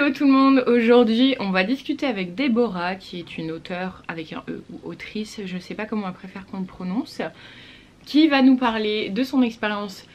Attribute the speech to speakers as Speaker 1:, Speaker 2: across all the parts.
Speaker 1: Hello tout le monde, aujourd'hui on va discuter avec Déborah qui est une auteure avec un E ou autrice, je sais pas comment elle préfère qu'on le prononce, qui va nous parler de son expérience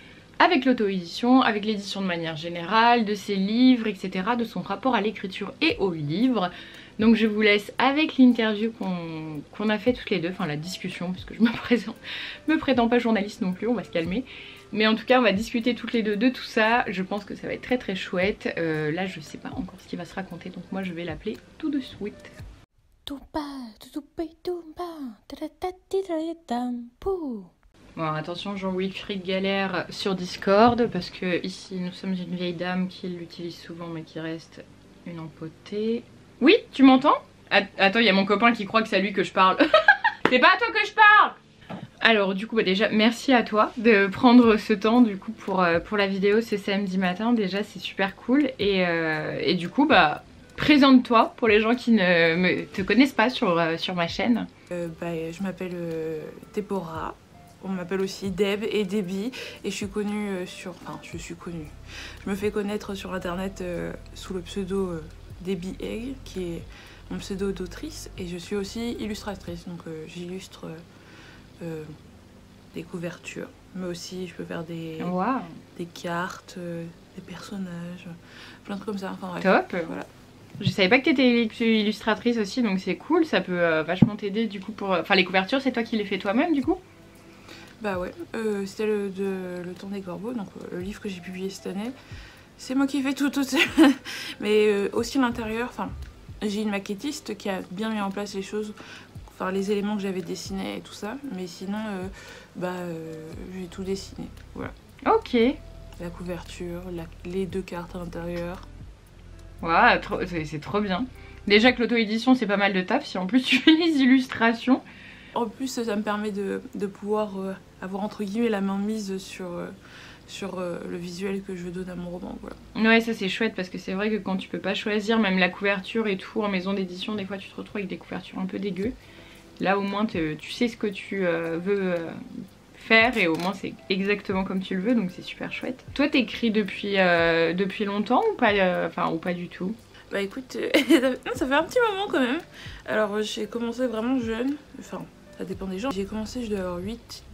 Speaker 1: avec l'auto-édition, avec l'édition de manière générale, de ses livres, etc., de son rapport à l'écriture et aux livres. Donc je vous laisse avec l'interview qu'on a fait toutes les deux, enfin la discussion, puisque je me prétends pas journaliste non plus, on va se calmer. Mais en tout cas on va discuter toutes les deux de tout ça, je pense que ça va être très très chouette. Là je sais pas encore ce qu'il va se raconter, donc moi je vais l'appeler tout de suite. Bon attention, Jean-Wilfried galère sur Discord parce que ici nous sommes une vieille dame qui l'utilise souvent mais qui reste une empotée. Oui, tu m'entends? Attends, il y a mon copain qui croit que c'est à lui que je parle. C'est pas à toi que je parle! Alors du coup déjà merci à toi de prendre ce temps du coup pour la vidéo ce samedi matin, déjà c'est super cool et du coup présente-toi pour les gens qui ne te connaissent pas sur ma chaîne.
Speaker 2: Je m'appelle Déborah, on m'appelle aussi Deb et Debbie et je suis connue je me fais connaître sur internet sous le pseudo Debbie Egg qui est mon pseudo d'autrice et je suis aussi illustratrice, donc j'illustre des couvertures, mais aussi je peux faire des cartes, des personnages, plein de trucs comme ça, enfin bref.
Speaker 1: Top.
Speaker 2: Voilà.
Speaker 1: Je savais pas que t'étais illustratrice aussi, donc c'est cool, ça peut vachement t'aider du coup pour... Enfin les couvertures c'est toi qui les fais toi-même du coup?
Speaker 2: Bah ouais, c'était le temps des corbeaux, donc le livre que j'ai publié cette année, c'est moi qui fais tout seul. Mais aussi l'intérieur, enfin j'ai une maquettiste qui a bien mis en place les choses, enfin les éléments que j'avais dessinés et tout ça, mais sinon j'ai tout dessiné, voilà.
Speaker 1: Ok.
Speaker 2: La couverture, les deux cartes à l'intérieur.
Speaker 1: Ouais, c'est trop bien. Déjà que l'auto-édition c'est pas mal de taf, si en plus tu fais les illustrations.
Speaker 2: En plus ça me permet de pouvoir avoir entre guillemets la main mise sur le visuel que je donne à mon roman, voilà.
Speaker 1: Ouais, ça c'est chouette parce que c'est vrai que quand tu peux pas choisir même la couverture et tout en maison d'édition, des fois tu te retrouves avec des couvertures un peu dégueu. Là au moins tu sais ce que tu veux faire et au moins c'est exactement comme tu le veux, donc c'est super chouette. Toi t'écris depuis longtemps ou pas, ou pas du tout?
Speaker 2: Bah écoute, ça fait un petit moment quand même. Alors j'ai commencé vraiment jeune, enfin ça dépend des gens. J'ai commencé, je dois avoir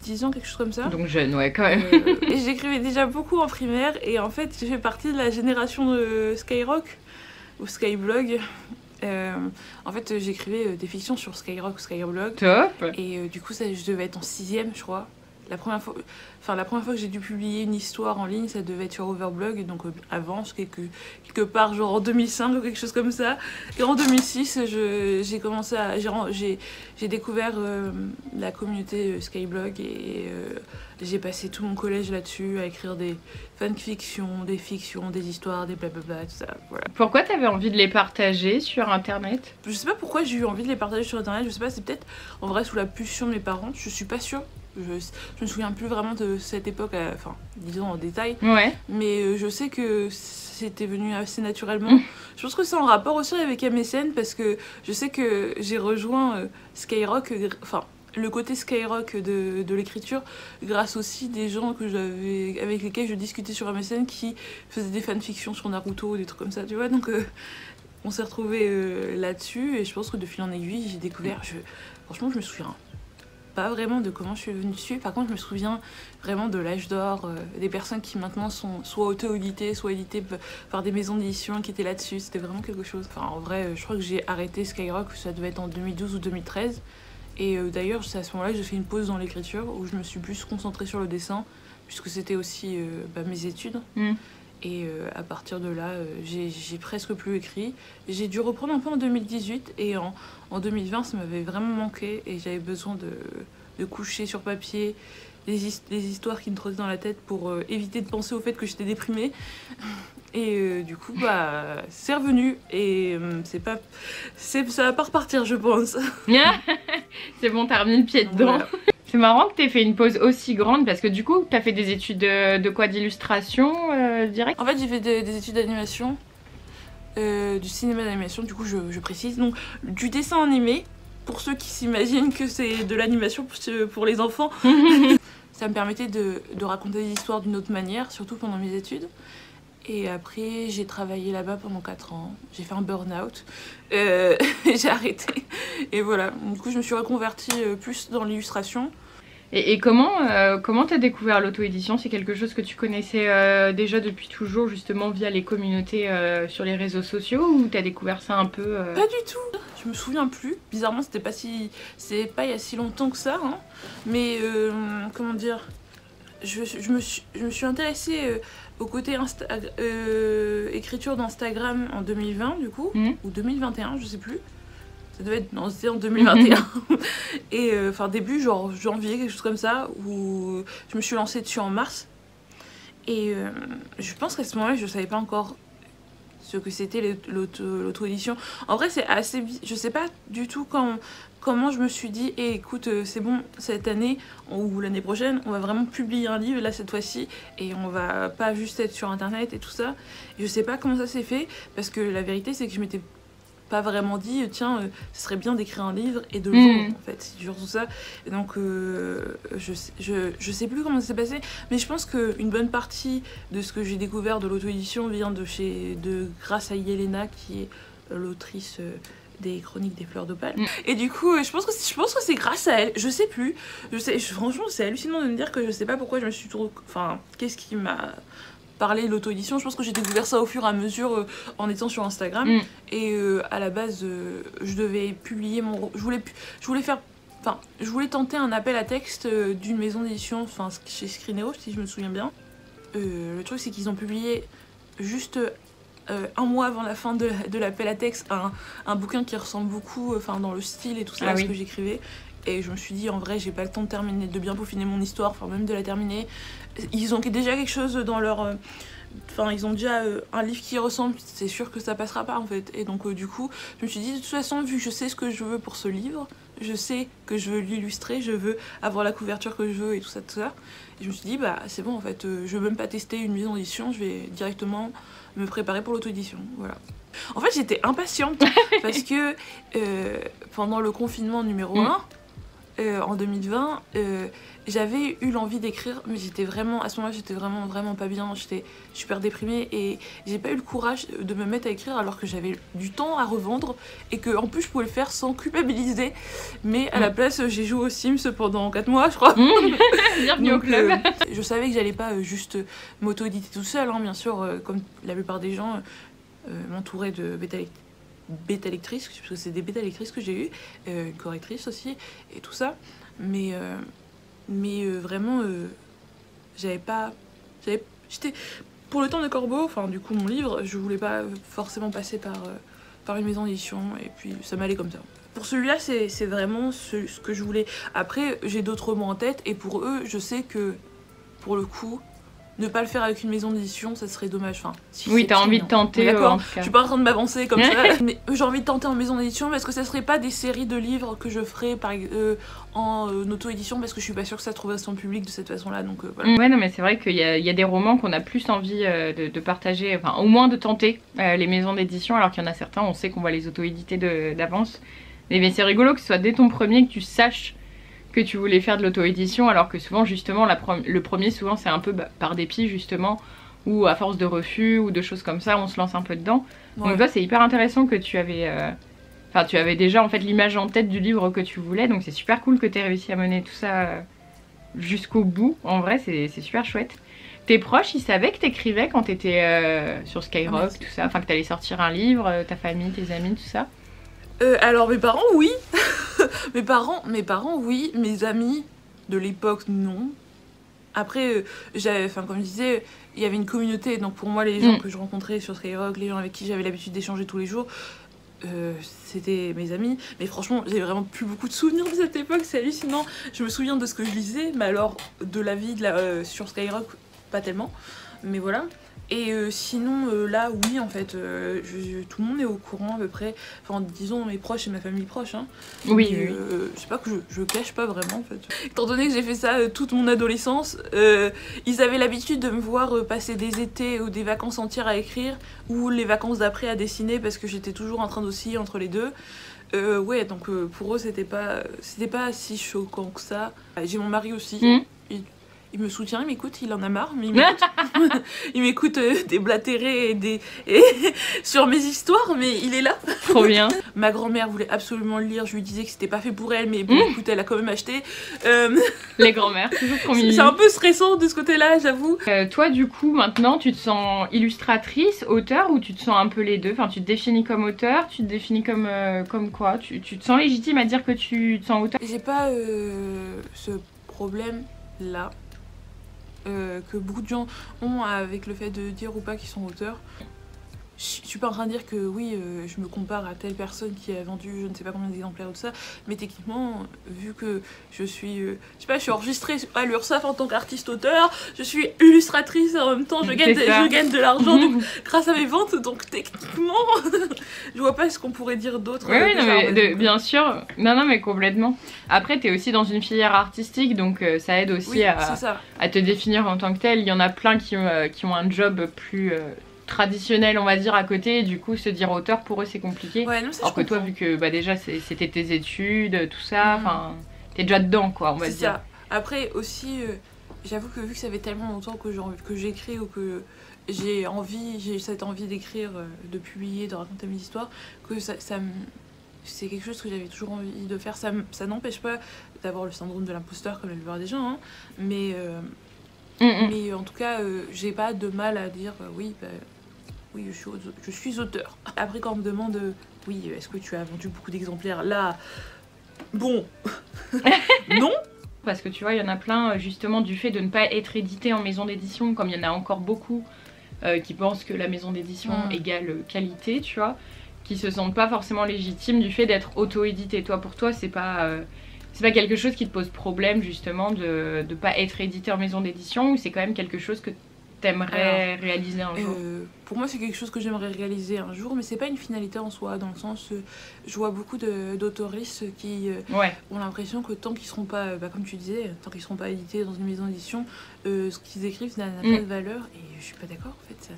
Speaker 2: 8-10 ans, quelque chose comme ça.
Speaker 1: Donc jeune, ouais, quand même.
Speaker 2: Et j'écrivais déjà beaucoup en primaire. Et en fait, j'ai fait partie de la génération de Skyrock ou Skyblog. En fait, j'écrivais des fictions sur Skyrock ou Skyblog.
Speaker 1: Top.
Speaker 2: Et du coup, je devais être en 6ème, je crois. La première fois que j'ai dû publier une histoire en ligne, ça devait être sur Overblog, donc avant, quelque part genre en 2005 ou quelque chose comme ça. Et en 2006, j'ai découvert la communauté Skyblog et j'ai passé tout mon collège là-dessus à écrire des fanfictions, des fictions, des histoires, des blablabla, tout ça, voilà.
Speaker 1: Pourquoi t'avais envie de les partager sur internet?
Speaker 2: Je sais pas pourquoi j'ai eu envie de les partager sur internet, je sais pas, c'est peut-être en vrai sous la pulsion de mes parents, je suis pas sûre. Je me souviens plus vraiment de cette époque, enfin disons en détail, ouais. Mais je sais que c'était venu assez naturellement. Je pense que c'est en rapport aussi avec MSN parce que je sais que j'ai rejoint Skyrock, enfin le côté Skyrock de l'écriture grâce aussi des gens avec lesquels je discutais sur MSN qui faisaient des fanfictions sur Naruto, des trucs comme ça, tu vois, donc on s'est retrouvés là-dessus et je pense que de fil en aiguille j'ai découvert, franchement je me souviens pas vraiment de comment je suis venue dessus. Par contre, je me souviens vraiment de l'âge d'or, des personnes qui maintenant sont soit auto-éditées, soit éditées par des maisons d'édition qui étaient là-dessus. C'était vraiment quelque chose. Enfin, en vrai, je crois que j'ai arrêté Skyrock, ça devait être en 2012 ou 2013. Et d'ailleurs, c'est à ce moment-là que j'ai fait une pause dans l'écriture où je me suis plus concentrée sur le dessin, puisque c'était aussi mes études. Et à partir de là, j'ai presque plus écrit. J'ai dû reprendre un peu en 2018 et en 2020, ça m'avait vraiment manqué et j'avais besoin de coucher sur papier des histoires qui me trottaient dans la tête pour éviter de penser au fait que j'étais déprimée. Et du coup, c'est revenu et ça va pas repartir, je pense.
Speaker 1: C'est bon, t'as remis le pied dedans. Voilà. C'est marrant que t'aies fait une pause aussi grande parce que du coup t'as fait des études de quoi, d'illustration direct?
Speaker 2: En fait j'ai fait des études d'animation, du cinéma d'animation, du coup je précise, donc du dessin animé pour ceux qui s'imaginent que c'est de l'animation pour les enfants. Ça me permettait de raconter des histoires d'une autre manière, surtout pendant mes études. Et après, j'ai travaillé là-bas pendant 4 ans. J'ai fait un burn-out. J'ai arrêté. Et voilà. Du coup, je me suis reconvertie plus dans l'illustration.
Speaker 1: Et comment t'as découvert l'auto-édition? C'est quelque chose que tu connaissais déjà depuis toujours, justement via les communautés sur les réseaux sociaux, ou t'as découvert ça un peu
Speaker 2: Pas du tout. Je me souviens plus. Bizarrement, c'est pas il y a si longtemps que ça. Hein. Mais comment dire, je me suis intéressée au côté écriture d'Instagram en 2020 du coup, ou 2021, je sais plus. Ça devait être, non, c'était en 2021. Et enfin début genre janvier, quelque chose comme ça, où je me suis lancée dessus en mars. Et je pense qu'à ce moment-là, je savais pas encore ce que c'était l'auto-édition. En vrai, c'est assez... Je sais pas du tout comment je me suis dit, écoute, c'est bon, cette année ou l'année prochaine, on va vraiment publier un livre, là, cette fois-ci, et on va pas juste être sur Internet et tout ça. Et je sais pas comment ça s'est fait, parce que la vérité, c'est que je m'étais pas vraiment dit, tiens, ce serait bien d'écrire un livre et de le vendre, en fait. C'est toujours tout ça. Et donc, je sais plus comment ça s'est passé, mais je pense qu'une bonne partie de ce que j'ai découvert de l'auto-édition vient grâce à Yelena, qui est l'autrice des Chroniques des Fleurs d'Opale. Et du coup, je pense que c'est grâce à elle. Je sais plus. Franchement, c'est hallucinant de me dire que je sais pas pourquoi je me suis enfin, qu'est-ce qui m'a parler de l'auto-édition. Je pense que j'ai découvert ça au fur et à mesure en étant sur Instagram. Et à la base, je devais publier je voulais tenter un appel à texte d'une maison d'édition, enfin chez Scrinéo, si je me souviens bien. Le truc, c'est qu'ils ont publié juste un mois avant la fin de l'appel à texte un bouquin qui ressemble beaucoup dans le style et tout ça à ce que j'écrivais. Et je me suis dit, en vrai, j'ai pas le temps de bien peaufiner mon histoire, enfin même de la terminer. Ils ont déjà quelque chose dans leur... ils ont déjà un livre qui ressemble, c'est sûr que ça passera pas en fait. Et donc du coup, je me suis dit, de toute façon, vu que je sais ce que je veux pour ce livre, je sais que je veux l'illustrer, je veux avoir la couverture que je veux et tout ça, tout ça. Et je me suis dit, bah c'est bon en fait, je veux même pas tester une maison d'édition, je vais directement me préparer pour l'auto-édition, voilà. En fait, j'étais impatiente parce que pendant le confinement numéro 1, en 2020, j'avais eu l'envie d'écrire, mais à ce moment-là, j'étais vraiment pas bien, j'étais super déprimée et j'ai pas eu le courage de me mettre à écrire alors que j'avais du temps à revendre et que en plus je pouvais le faire sans culpabiliser. Mais à la place, j'ai joué aux Sims pendant 4 mois, je crois.
Speaker 1: Bienvenue au club.
Speaker 2: Je savais que j'allais pas juste m'auto-éditer tout seul, hein, bien sûr, comme la plupart des gens m'entouraient de bêta lectrices, parce que c'est des bêta lectrices que j'ai eues, une correctrice aussi, et tout ça. Mais vraiment, j'étais... Pour le temps de Corbeau, enfin du coup mon livre, je voulais pas forcément passer par une maison d'édition, et puis ça m'allait comme ça. Pour celui-là, c'est vraiment ce que je voulais. Après, j'ai d'autres mots en tête, et pour eux, je sais que, pour le coup, ne pas le faire avec une maison d'édition, ça serait dommage. Enfin,
Speaker 1: oui, t'as envie de tenter.
Speaker 2: D'accord, je suis pas en train de m'avancer comme ça. Mais j'ai envie de tenter en maison d'édition parce que ça serait pas des séries de livres que je ferais en auto-édition parce que je suis pas sûre que ça trouverait son public de cette façon-là. Donc voilà.
Speaker 1: Ouais, non, mais c'est vrai qu'il y a des romans qu'on a plus envie de partager, enfin au moins de tenter les maisons d'édition, alors qu'il y en a certains, on sait qu'on va les auto-éditer d'avance. Mais c'est rigolo que ce soit dès ton premier que tu saches que tu voulais faire de l'auto-édition, alors que souvent justement le premier souvent c'est un peu par dépit justement, ou à force de refus ou de choses comme ça on se lance un peu dedans. Donc là c'est hyper intéressant que tu avais déjà en fait l'image en tête du livre que tu voulais, donc c'est super cool que tu aies réussi à mener tout ça jusqu'au bout. En vrai c'est super chouette. Tes proches ils savaient que t'écrivais quand t'étais sur Skyrock, tout ça, enfin que t'allais sortir un livre, ta famille, tes amis, tout ça?
Speaker 2: Alors mes parents oui. mes parents oui, mes amis de l'époque non. Après comme je disais, il y avait une communauté, donc pour moi les gens que je rencontrais sur Skyrock, les gens avec qui j'avais l'habitude d'échanger tous les jours, c'était mes amis. Mais franchement j'ai vraiment plus beaucoup de souvenirs de cette époque, c'est hallucinant. Je me souviens de ce que je lisais, mais alors de la vie sur Skyrock pas tellement, mais voilà. Et sinon là oui en fait tout le monde est au courant à peu près, enfin disons mes proches et ma famille proche hein.
Speaker 1: Oui,
Speaker 2: mais,
Speaker 1: oui.
Speaker 2: je sais pas que je cache pas vraiment en fait. Étant donné que j'ai fait ça toute mon adolescence, ils avaient l'habitude de me voir passer des étés ou des vacances entières à écrire ou les vacances d'après à dessiner parce que j'étais toujours en train d'osciller entre les deux. Ouais donc pour eux c'était pas si choquant que ça. J'ai mon mari aussi, il me soutient, il m'écoute, il en a marre, mais il m'écoute déblatérer et sur mes histoires, mais il est là.
Speaker 1: Trop bien.
Speaker 2: Ma grand-mère voulait absolument le lire, je lui disais que c'était pas fait pour elle, mais bon, écoute, elle a quand même acheté.
Speaker 1: Les grand-mères, toujours trop mimi.
Speaker 2: C'est un peu stressant de ce côté-là, j'avoue.
Speaker 1: Toi, du coup, maintenant, tu te sens illustratrice, auteur, ou tu te sens un peu les deux? Enfin, tu te définis comme auteur, tu te définis comme quoi? Tu te sens légitime à dire que tu te sens auteur?
Speaker 2: J'ai pas ce problème-là que beaucoup de gens ont avec le fait de dire ou pas qu'ils sont auteurs. Je suis pas en train de dire que oui, je me compare à telle personne qui a vendu je ne sais pas combien d'exemplaires ou tout ça, mais techniquement, vu que je suis, je sais pas, je suis enregistrée à l'URSSAF en tant qu'artiste-auteur, je suis illustratrice et en même temps je gagne de l'argent grâce à mes ventes, donc techniquement, je vois pas ce qu'on pourrait dire d'autre.
Speaker 1: Oui, non, mais bien sûr, non, mais complètement. Après, t'es aussi dans une filière artistique, donc ça aide aussi à te définir en tant que tel. Il y en a plein qui ont un job plus traditionnel, on va dire, à côté, et du coup se dire auteur pour eux c'est compliqué.
Speaker 2: Ouais, non,
Speaker 1: alors que toi, vu que déjà c'était tes études, tout ça, enfin t'es déjà dedans, quoi, on va dire. C'est ça.
Speaker 2: Après aussi, j'avoue que vu que ça fait tellement longtemps que j'écris ou que j'ai cette envie d'écrire, de publier, de raconter mes histoires, que c'est quelque chose que j'avais toujours envie de faire. Ça n'empêche pas d'avoir le syndrome de l'imposteur comme la plupart des gens, hein, mais en tout cas, j'ai pas de mal à dire oui, je suis auteur. Après, quand on me demande oui, est-ce que tu as vendu beaucoup d'exemplaires, là, bon, non.
Speaker 1: Parce que tu vois, il y en a plein, justement, du fait de ne pas être édité en maison d'édition, comme il y en a encore beaucoup qui pensent que la maison d'édition égale qualité, tu vois, qui se sentent pas forcément légitimes du fait d'être auto-édité. Toi, pour toi, c'est pas quelque chose qui te pose problème, justement, de pas être édité en maison d'édition, ou c'est quand même quelque chose que t'aimerais réaliser un jour?
Speaker 2: Pour moi, c'est quelque chose que j'aimerais réaliser un jour, mais c'est pas une finalité en soi, dans le sens je vois beaucoup d'autoristes qui ont l'impression que tant qu'ils seront pas, comme tu disais, tant qu'ils seront pas édités dans une maison d'édition, ce qu'ils écrivent n'a pas de valeur, et je suis pas d'accord en fait.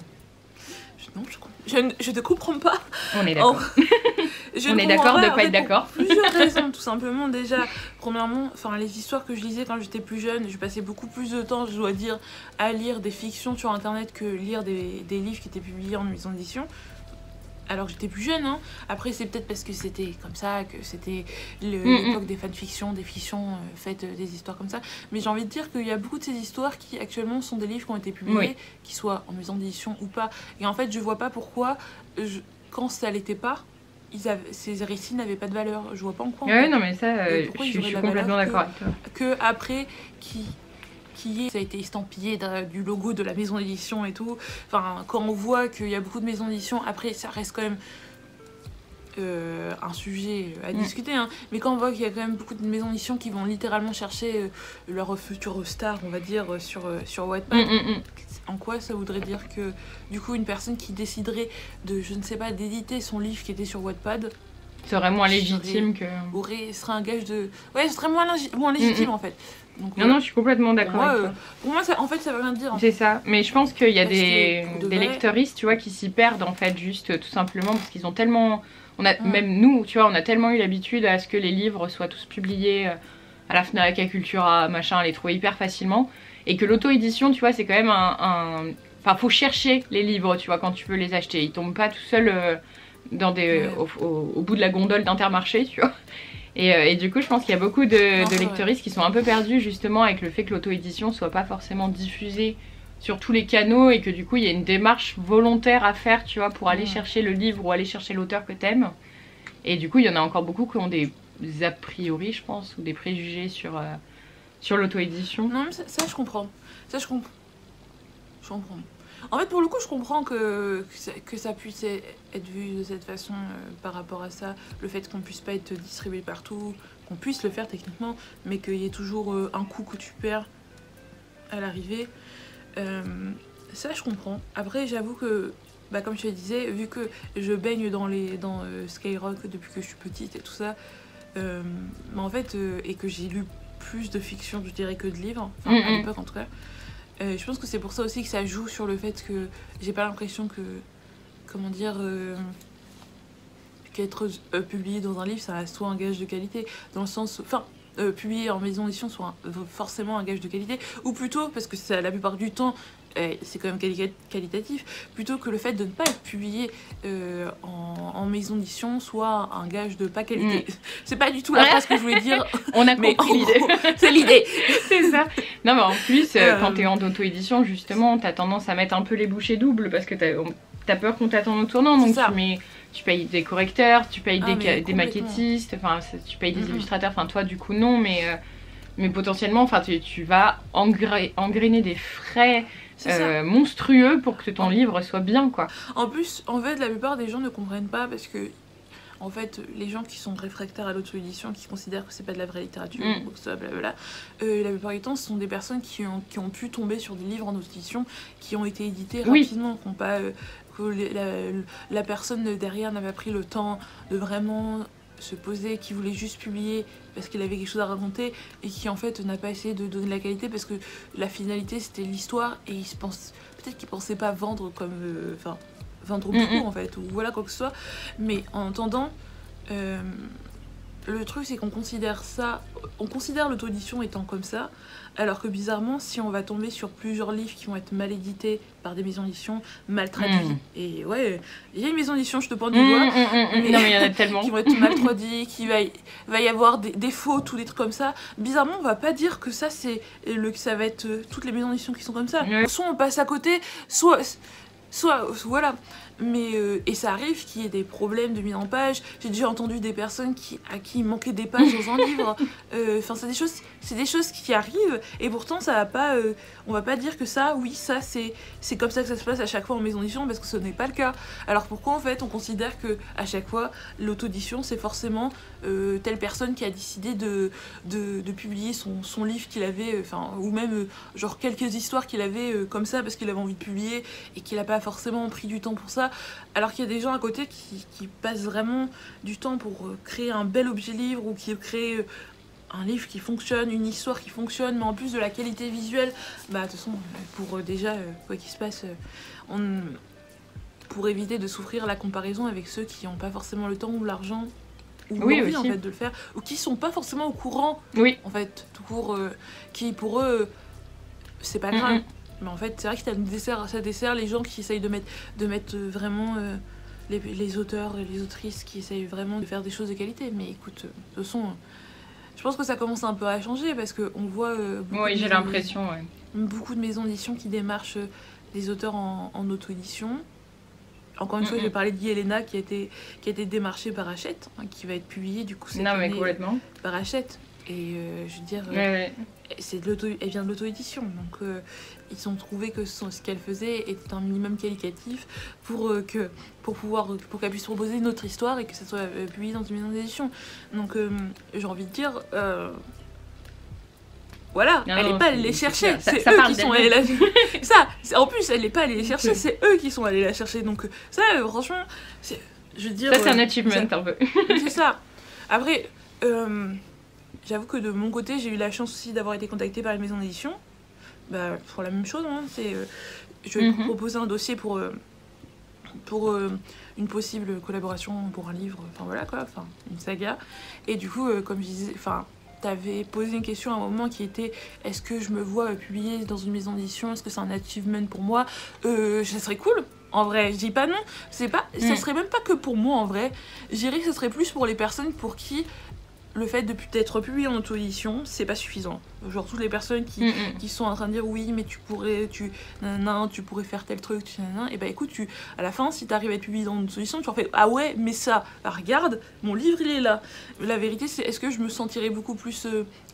Speaker 2: Je ne comprends pas.
Speaker 1: On est d'accord. On est d'accord de pas être d'accord.
Speaker 2: Plusieurs raisons, tout simplement. Déjà, premièrement, les histoires que je lisais quand j'étais plus jeune, je passais beaucoup plus de temps, je dois dire, à lire des fictions sur internet que lire des livres qui étaient publiés en maison d'édition. Alors que j'étais plus jeune, hein. Après c'est peut-être parce que c'était comme ça, que c'était l'époque des fanfictions, des fictions faites des histoires comme ça. Mais j'ai envie de dire qu'il y a beaucoup de ces histoires qui actuellement sont des livres qui ont été publiés, qui soient en maison d'édition ou pas. Et en fait je vois pas pourquoi, quand ça l'était pas, ces récits n'avaient pas de valeur. Je vois pas en quoi.
Speaker 1: Ouais, non mais ça, je suis complètement d'accord avec toi.
Speaker 2: Que après, ça a été estampillé du logo de la maison d'édition et tout. Enfin, quand on voit qu'il y a beaucoup de maisons d'édition, après ça reste quand même un sujet à discuter, hein. Mais quand on voit qu'il y a quand même beaucoup de maisons d'édition qui vont littéralement chercher leur future star, on va dire, sur Wattpad, en quoi ça voudrait dire que du coup une personne qui déciderait de, je ne sais pas, d'éditer son livre qui était sur Wattpad
Speaker 1: serait moins légitime que...
Speaker 2: serait un gage de... Ouais, ce serait moins légitime en fait. Donc,
Speaker 1: non, je suis complètement d'accord avec toi.
Speaker 2: Pour moi, ça, en fait, ça veut rien dire.
Speaker 1: C'est ça, mais je pense qu'il y a des lecteuristes, tu vois, qui s'y perdent en fait, juste tout simplement parce qu'ils ont tellement... Même nous, tu vois, on a tellement eu l'habitude à ce que les livres soient tous publiés à la Fnac, à Cultura, machin, à les trouver hyper facilement. Et que l'auto-édition, tu vois, c'est quand même Enfin, faut chercher les livres, tu vois, quand tu veux les acheter. Ils tombent pas tout seuls au bout de la gondole d'Intermarché, tu vois. Et du coup, je pense qu'il y a beaucoup de lecteuristes qui sont un peu perdus justement avec le fait que l'auto-édition soit pas forcément diffusée sur tous les canaux et que du coup, il y a une démarche volontaire à faire, tu vois, pour aller chercher le livre ou aller chercher l'auteur que t'aimes. Et du coup, il y en a encore beaucoup qui ont des a priori, je pense, ou des préjugés sur l'auto-édition.
Speaker 2: Non, mais ça, je comprends. Je comprends. En fait, pour le coup, je comprends que ça puisse être vu de cette façon par rapport à ça. Le fait qu'on puisse pas être distribué partout, qu'on puisse le faire techniquement, mais qu'il y ait toujours un coup que tu perds à l'arrivée. Ça, je comprends. Après, j'avoue que, comme je te disais, vu que je baigne dans Skyrock depuis que je suis petite et tout ça, en fait, et que j'ai lu plus de fiction, je dirais, que de livres, enfin, à l'époque en tout cas, je pense que c'est pour ça aussi que ça joue sur le fait que j'ai pas l'impression que, comment dire, qu'être publié dans un livre, ça soit un gage de qualité. Dans le sens, enfin, publier en maison d'édition soit forcément un gage de qualité, ou plutôt, parce que la plupart du temps, c'est quand même qualitatif, plutôt que le fait de ne pas être publié en maison d'édition soit un gage de pas qualité. C'est pas du tout la phrase que je voulais dire.
Speaker 1: On a compris l'idée.
Speaker 2: C'est l'idée.
Speaker 1: C'est ça. Non mais en plus, quand t'es en auto-édition, justement, t'as tendance à mettre un peu les bouchées doubles parce que t'as peur qu'on t'attende au tournant, donc tu payes des correcteurs, tu payes des maquettistes, enfin tu payes des illustrateurs, enfin toi du coup non, mais potentiellement, enfin tu vas engrainer des frais monstrueux pour que ton livre soit bien, quoi.
Speaker 2: En plus, en fait, la plupart des gens ne comprennent pas parce que, en fait, les gens qui sont réfractaires à l'auto-édition, qui considèrent que c'est pas de la vraie littérature, ou que ça, blablabla, la plupart du temps, ce sont des personnes qui ont pu tomber sur des livres en auto-édition qui ont été édités rapidement, qui n'ont pas... que la personne derrière n'a pas pris le temps de vraiment se poser, qui voulait juste publier parce qu'il avait quelque chose à raconter et qui en fait n'a pas essayé de donner de la qualité parce que la finalité c'était l'histoire et peut-être qu'il pensait pas vendre comme vendre beaucoup en fait, ou voilà quoi que ce soit, mais en attendant le truc c'est qu'on considère l'auto-édition étant comme ça, alors que bizarrement si on va tomber sur plusieurs livres qui vont être mal édités par des maisons d'édition, mal traduits, et ouais, il y a une maison d'édition, je te pointe du doigt,
Speaker 1: mais non mais il y en a tellement
Speaker 2: qui vont être mal traduits, qui va y avoir des fautes ou des trucs comme ça. Bizarrement on va pas dire que ça c'est ça va être toutes les maisons d'édition qui sont comme ça, soit on passe à côté, soit voilà. Mais et ça arrive qu'il y ait des problèmes de mise en page. J'ai déjà entendu des personnes à qui il manquait des pages dans un livre. Enfin, c'est des choses qui arrivent et pourtant ça va pas. On va pas dire que ça c'est comme ça que ça se passe à chaque fois en maison d'édition parce que ce n'est pas le cas. Alors pourquoi en fait on considère que à chaque fois l'auto-édition c'est forcément telle personne qui a décidé de publier son livre qu'il avait, ou même genre quelques histoires qu'il avait comme ça parce qu'il avait envie de publier et qu'il a pas forcément pris du temps pour ça, alors qu'il y a des gens à côté qui passent vraiment du temps pour créer un bel objet livre ou qui créent un livre qui fonctionne, une histoire qui fonctionne, mais en plus de la qualité visuelle, bah de toute façon, pour déjà, quoi qu'il se passe, pour éviter de souffrir la comparaison avec ceux qui n'ont pas forcément le temps ou l'argent ou l'envie en fait de le faire, ou qui sont pas forcément au courant, en fait, tout court, qui pour eux, c'est pas grave. Mais en fait, c'est vrai que ça dessert les gens qui essayent de mettre vraiment les auteurs et les autrices qui essayent vraiment de faire des choses de qualité. Mais écoute, de toute façon, je pense que ça commence un peu à changer parce qu'on voit
Speaker 1: j'ai l'impression,
Speaker 2: beaucoup de maisons d'édition qui démarchent des auteurs en auto-édition. Encore une fois, je vais parler d'Yelena qui a été démarchée par Hachette, qui va être publiée du coup cette année par Hachette. Et je veux dire, elle vient de l'auto-édition, donc ils ont trouvé que ce qu'elle faisait était un minimum qualitatif pour qu'elle puisse proposer une autre histoire et que ça soit publié dans une maison d'édition. Donc j'ai envie de dire, voilà, elle n'est pas allée les chercher, c'est eux qui sont allés la chercher. En plus, elle n'est pas allée les chercher, c'est eux qui sont allés la chercher. Donc ça, franchement, je veux dire...
Speaker 1: Ça, c'est un achievement un peu.
Speaker 2: C'est ça. Après... j'avoue que de mon côté, j'ai eu la chance aussi d'avoir été contactée par une maison d'édition. Bah, pour la même chose, hein, je vais proposer un dossier pour une possible collaboration pour un livre, enfin voilà quoi, une saga. Et du coup, comme je disais, t'avais posé une question à un moment qui était est-ce que je me vois publier dans une maison d'édition, est-ce que c'est un achievement pour moi, ça serait cool. En vrai, je dis pas non, ça serait même pas que pour moi en vrai. Je dirais que ça serait plus pour les personnes pour qui le fait d'être publié en auto-édition, c'est pas suffisant. Genre toutes les personnes qui sont en train de dire oui mais tu pourrais faire tel truc, et bah écoute, à la fin si t'arrives à être publié dans une auto-édition, tu leur fais ah ouais mais ça, regarde, mon livre il est là. La vérité c'est est-ce que je me sentirais beaucoup plus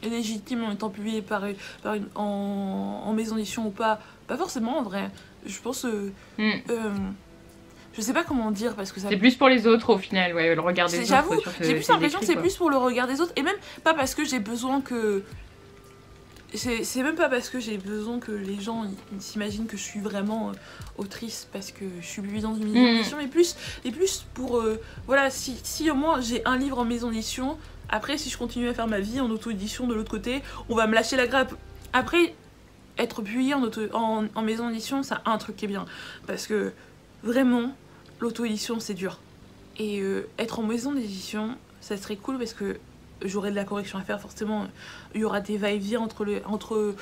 Speaker 2: légitime en étant publié en maison d'édition ou pas? Pas forcément en vrai. Je pense je sais pas comment dire parce que ça...
Speaker 1: C'est plus pour les autres au final, le regard des autres.
Speaker 2: J'avoue, j'ai plus l'impression que c'est plus pour le regard des autres et même pas parce que j'ai besoin que... C'est même pas parce que j'ai besoin que les gens s'imaginent que je suis vraiment autrice parce que je suis publiée dans une maison d'édition, mais plus pour... voilà, si au moins j'ai un livre en maison d'édition, après si je continue à faire ma vie en auto-édition de l'autre côté, on va me lâcher la grappe. Après, être publiée en maison d'édition, ça a un truc qui est bien. Parce que vraiment, l'auto-édition c'est dur. Et être en maison d'édition, ça serait cool parce que j'aurai de la correction à faire, forcément il y aura des va-et-vient entre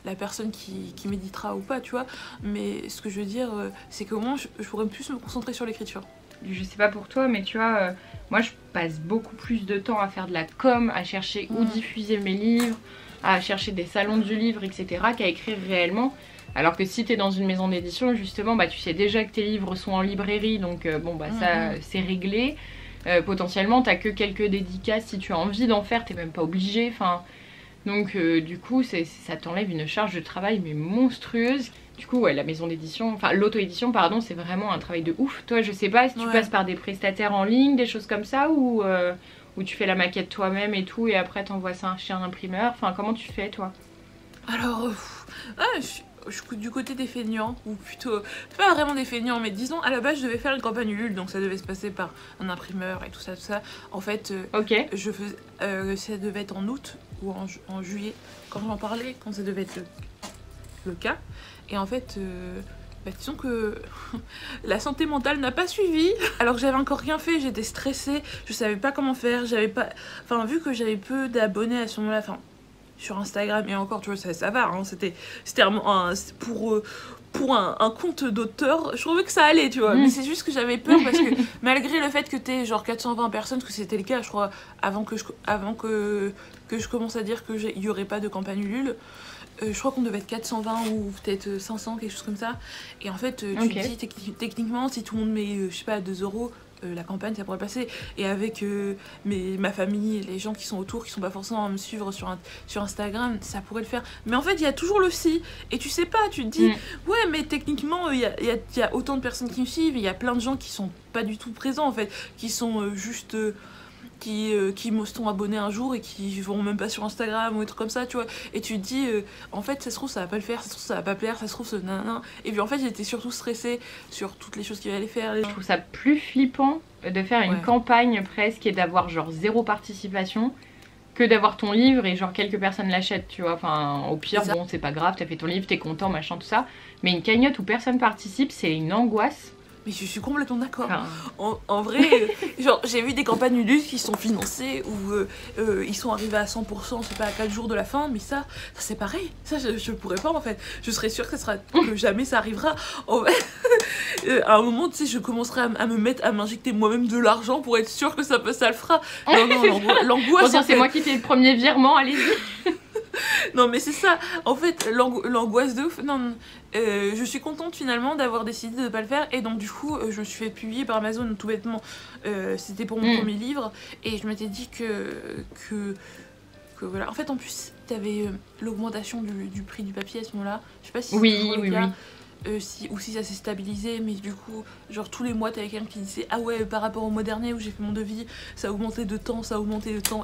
Speaker 2: la personne qui méditera ou pas, tu vois. Mais ce que je veux dire, c'est qu'au moins je pourrais plus me concentrer sur l'écriture.
Speaker 1: Je sais pas pour toi, mais tu vois, moi je passe beaucoup plus de temps à faire de la com, à chercher où diffuser mes livres, à chercher des salons du livre, etc., qu'à écrire réellement. Alors que si t'es dans une maison d'édition, justement, bah tu sais déjà que tes livres sont en librairie, donc bon bah ça c'est réglé. Potentiellement t'as que quelques dédicaces, si tu as envie d'en faire, t'es même pas obligé, enfin... Donc du coup ça t'enlève une charge de travail mais monstrueuse. Du coup ouais, la maison d'édition, enfin l'auto-édition pardon, c'est vraiment un travail de ouf. Toi je sais pas si tu passes par des prestataires en ligne, des choses comme ça, ou tu fais la maquette toi-même et tout et après t'envoies ça chez un imprimeur. Enfin comment tu fais toi?
Speaker 2: Alors je suis du côté des feignants, ou plutôt pas vraiment des feignants, mais disons à la base je devais faire une campagne Ulule, donc ça devait se passer par un imprimeur et tout ça. En fait je faisais, ça devait être en août ou en juillet quand j'en parlais, quand ça devait être le cas. Et en fait disons que la santé mentale n'a pas suivi, alors que j'avais encore rien fait, j'étais stressée, je savais pas comment faire, j'avais pas, enfin vu que j'avais peu d'abonnés à ce moment-là, enfin sur Instagram, et encore tu vois ça va, hein, c'était pour un compte d'auteur, je trouvais que ça allait, tu vois. Mais c'est juste que j'avais peur parce que malgré le fait que t'aies genre 420 personnes, parce que c'était le cas je crois avant que je commence à dire qu'il y aurait pas de campagne Ulule, je crois qu'on devait être 420 ou peut-être 500, quelque chose comme ça. Et en fait tu te dis techniquement si tout le monde met je sais pas 2 €, la campagne ça pourrait passer. Et avec ma famille, les gens qui sont autour, qui sont pas forcément à me suivre sur Instagram, ça pourrait le faire. Mais en fait il y a toujours le si, et tu sais pas, tu te dis ouais mais techniquement il y a autant de personnes qui me suivent, il y a plein de gens qui sont pas du tout présents en fait, qui sont juste qui me sont abonnés un jour et qui vont même pas sur Instagram ou des trucs comme ça, tu vois. Et tu te dis en fait ça se trouve ça va pas le faire, ça se trouve ça va pas plaire, ça se trouve ça nanana. Et puis en fait j'étais surtout stressée sur toutes les choses qu'il allait faire.
Speaker 1: Je trouve ça plus flippant de faire une campagne presque et d'avoir genre 0 participation que d'avoir ton livre et genre quelques personnes l'achètent, tu vois. Enfin au pire bon c'est pas grave, t'as fait ton livre, t'es content, machin tout ça. Mais une cagnotte où personne participe, c'est une angoisse.
Speaker 2: Mais je suis complètement d'accord. En vrai, genre j'ai vu des campagnes Ulule qui sont financées où ils sont arrivés à 100%, c'est pas à 4 jours de la fin, mais ça c'est pareil. Ça je pourrais pas en fait. Je serais sûre que jamais ça arrivera. En fait, à un moment, tu sais, je commencerai à me mettre à m'injecter moi-même de l'argent pour être sûre que ça le fera. Non, l'angoisse.
Speaker 1: Bon, c'est moi qui fais le premier virement, allez-y.
Speaker 2: Non mais c'est ça, en fait l'angoisse de ouf. Non, je suis contente finalement d'avoir décidé de ne pas le faire, et donc du coup je me suis fait publier par Amazon tout bêtement. C'était pour mon premier livre, et je m'étais dit que voilà. En fait en plus t'avais l'augmentation du prix du papier à ce moment-là, je sais pas si c'est le cas. Ou si ça s'est stabilisé, mais du coup genre tous les mois t'avais quelqu'un qui disait ah ouais par rapport au mois dernier où j'ai fait mon devis ça a augmenté de temps,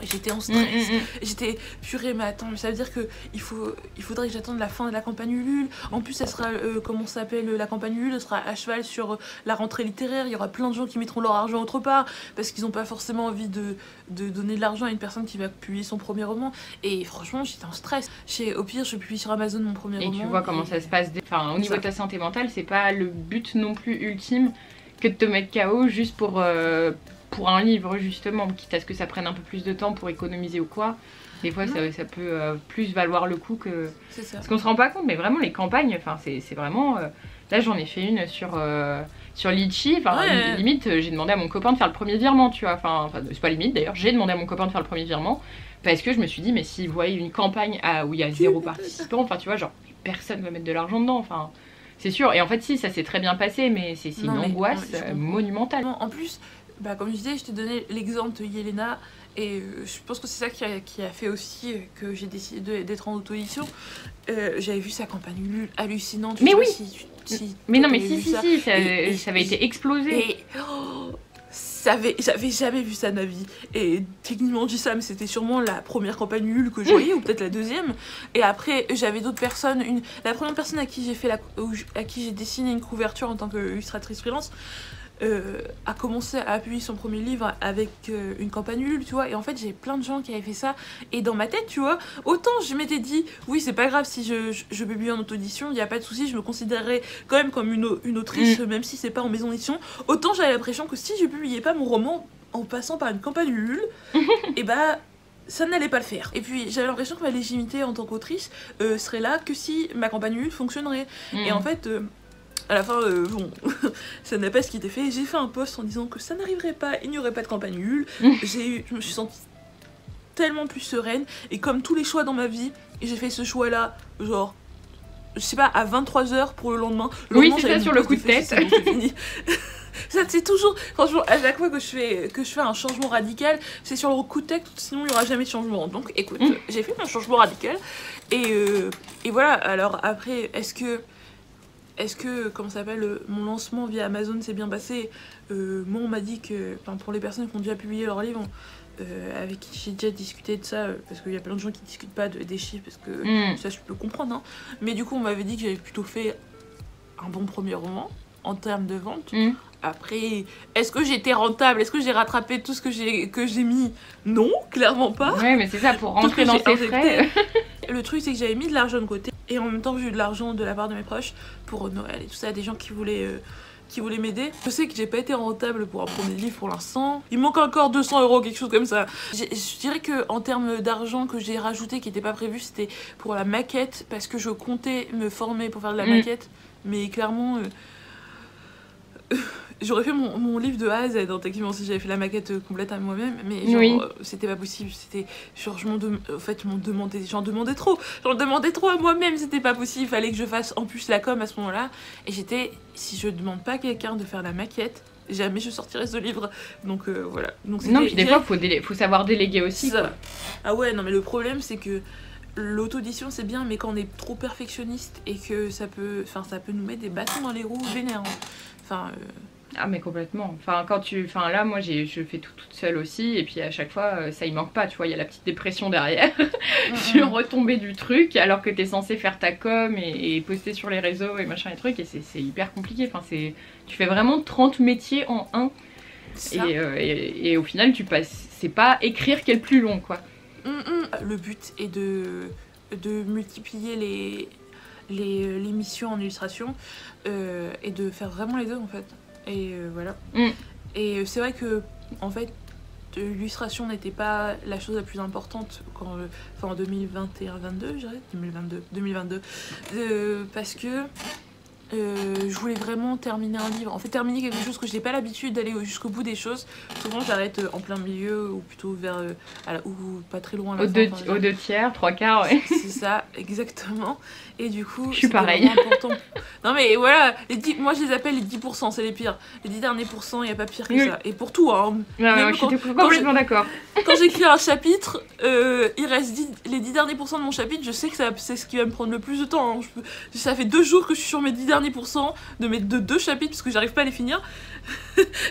Speaker 2: et j'étais en stress. Et j'étais purée mais attends, mais ça veut dire que il faudrait que j'attende la fin de la campagne Ulule. En plus ça sera comment ça s'appelle, la campagne Ulule sera à cheval sur la rentrée littéraire, il y aura plein de gens qui mettront leur argent autre part parce qu'ils ont pas forcément envie de donner de l'argent à une personne qui va publier son premier roman. Et franchement j'étais en stress. Au pire je publie sur Amazon mon premier roman.
Speaker 1: Et tu vois comment ça se passe, enfin au niveau de ta santé mentale, c'est pas le but non plus ultime que de te mettre KO juste pour un livre justement, quitte à ce que ça prenne un peu plus de temps pour économiser ou quoi. Des fois ça peut plus valoir le coup que...
Speaker 2: C'est ça.
Speaker 1: Parce qu'on se rend pas compte, mais vraiment les campagnes, enfin c'est vraiment... Là j'en ai fait une sur Litchi, enfin limite j'ai demandé à mon copain de faire le premier virement, tu vois. Enfin c'est pas limite d'ailleurs, j'ai demandé à mon copain de faire le premier virement parce que je me suis dit mais s'il voyait une campagne où il y a 0 participant, enfin tu vois genre personne va mettre de l'argent dedans, enfin... C'est sûr, et en fait si, ça s'est très bien passé, mais c'est une angoisse monumentale.
Speaker 2: En plus, comme je disais, je t'ai donné l'exemple de Yelena, et je pense que c'est ça qui a fait aussi que j'ai décidé d'être en auto-édition. J'avais vu sa campagne Ulule hallucinante.
Speaker 1: Mais oui mais non mais
Speaker 2: si,
Speaker 1: ça avait été explosé.
Speaker 2: Et... j'avais jamais vu ça de ma vie, et techniquement je dis ça mais c'était sûrement la première campagne Ulule que je voyais ou peut-être la deuxième. Et après j'avais d'autres personnes, la première personne à qui j'ai dessiné une couverture en tant qu'illustratrice freelance a commencé à publier son premier livre avec une campagne Ulule, tu vois. Et en fait j'ai plein de gens qui avaient fait ça, et dans ma tête tu vois, autant je m'étais dit oui c'est pas grave si je publie en auto-édition, il y a pas de souci, je me considérerais quand même comme une autrice même si c'est pas en maison d'édition, autant j'avais l'impression que si je publiais pas mon roman en passant par une campagne Ulule, et bah ça n'allait pas le faire. Et puis j'avais l'impression que ma légitimité en tant qu'autrice serait là que si ma campagne Ulule fonctionnerait. Et en fait, à la fin, bon, ça n'a pas ce qui était fait. J'ai fait un post en disant que ça n'arriverait pas, il n'y aurait pas de campagne Ulule. Je me suis sentie tellement plus sereine. Et comme tous les choix dans ma vie, j'ai fait ce choix-là, genre, je sais pas, à 23h pour le lendemain.
Speaker 1: Oui, c'est ça, sur le coup de tête.
Speaker 2: C'est bon, c'est fini. Ça, c'est toujours, franchement, à chaque fois que je fais un changement radical, c'est sur le coup de tête, sinon il n'y aura jamais de changement. Donc écoute, j'ai fait mon changement radical. Et voilà, alors après, est-ce que comment ça s'appelle, mon lancement via Amazon s'est bien passé? Moi, on m'a dit que, pour les personnes qui ont déjà publié leur livre, avec qui j'ai déjà discuté de ça, parce qu'il y a plein de gens qui discutent pas des chiffres, parce que ça je peux comprendre, hein. Mais du coup, on m'avait dit que j'avais plutôt fait un bon premier roman en termes de vente. Après, est-ce que j'étais rentable? Est-ce que j'ai rattrapé tout ce que j'ai mis? Non, clairement pas.
Speaker 1: Ouais, mais c'est ça, pour rentrer dans ses frais.
Speaker 2: Le truc, c'est que j'avais mis de l'argent de côté, et en même temps, j'ai eu de l'argent de la part de mes proches pour Noël et tout ça, des gens qui voulaient m'aider. Je sais que j'ai pas été rentable pour un premier livre pour l'instant. Il manque encore 200 €, quelque chose comme ça. Je dirais que en termes d'argent que j'ai rajouté, qui n'était pas prévu, c'était pour la maquette, parce que je comptais me former pour faire de la maquette. Mais clairement, j'aurais fait mon livre de A à Z, hein, techniquement, si j'avais fait la maquette complète à moi-même, mais genre, c'était pas possible. C'était genre, en fait, j'en demandais trop. J'en demandais trop à moi-même, c'était pas possible. Il fallait que je fasse en plus la com à ce moment-là. Et si je demande pas à quelqu'un de faire la maquette, jamais je sortirai ce livre. Donc voilà. Donc,
Speaker 1: non, puis des fois, faut savoir déléguer aussi.
Speaker 2: Quoi. Ah ouais, non, mais le problème, c'est que l'auto-édition c'est bien, mais quand on est trop perfectionniste et que ça peut nous mettre des bâtons dans les roues vénères.
Speaker 1: Ah mais complètement. Là moi je fais tout toute seule aussi, et puis à chaque fois ça y manque pas, tu vois, il y a la petite dépression derrière. Tu es retombée du truc alors que t'es censé faire ta com et poster sur les réseaux et machin et trucs, et c'est hyper compliqué. Tu fais vraiment 30 métiers en un. Et au final c'est pas écrire qui est le plus long, quoi.
Speaker 2: Le but est de multiplier les missions en illustration et de faire vraiment les deux en fait. Et voilà. Et c'est vrai que en fait l'illustration n'était pas la chose la plus importante en 2021-22, je dirais 2022 parce que je voulais vraiment terminer un livre, en fait terminer quelque chose que j'ai pas l'habitude d'aller jusqu'au bout des choses. Souvent j'arrête en plein milieu ou plutôt vers ou pas très loin à la fin,
Speaker 1: aux 2/3, 3/4, ouais.
Speaker 2: C'est ça, exactement. Et du coup,
Speaker 1: je suis pareil.
Speaker 2: Important. Non mais voilà, moi je les appelle les 10%, c'est les pires. Les 10 derniers pourcents, il n'y a pas pire que ça. Et pour tout, hein.
Speaker 1: Je suis complètement d'accord.
Speaker 2: Quand j'écris un chapitre, il reste les 10 derniers pourcents de mon chapitre, je sais que c'est ce qui va me prendre le plus de temps. Hein. Ça fait 2 jours que je suis sur mes 10 derniers pourcents de mes 2 chapitres parce que j'arrive pas à les finir.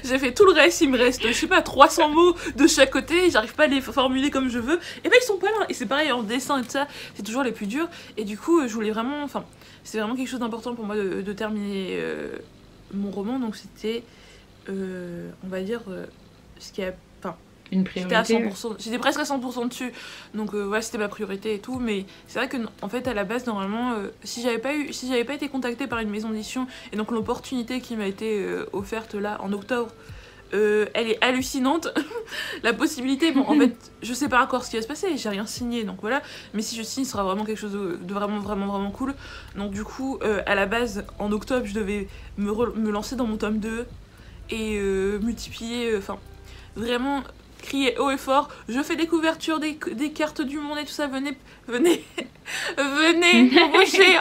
Speaker 2: J'ai fait tout le reste, il me reste, je sais pas, 300 mots de chaque côté, j'arrive pas à les formuler comme je veux. Et ben ils sont pas là. Et c'est pareil en dessin et tout ça, c'est toujours les plus durs. Et du coup, je voulais vraiment, c'est vraiment quelque chose d'important pour moi de terminer mon roman. Donc c'était, on va dire, ce qui a,
Speaker 1: une priorité.
Speaker 2: J'étais presque à 100% dessus. Donc ouais, c'était ma priorité et tout. Mais c'est vrai que en fait à la base normalement, si j'avais pas été contactée par une maison d'édition, et donc l'opportunité qui m'a été offerte là en octobre, elle est hallucinante. La possibilité, bon en fait je sais pas encore ce qui va se passer, j'ai rien signé donc voilà, mais si je signe ce sera vraiment quelque chose de vraiment vraiment vraiment cool. Donc du coup à la base en octobre je devais me lancer dans mon tome 2 et multiplier, vraiment crier haut et fort, je fais des couvertures des cartes du monde et tout ça, venez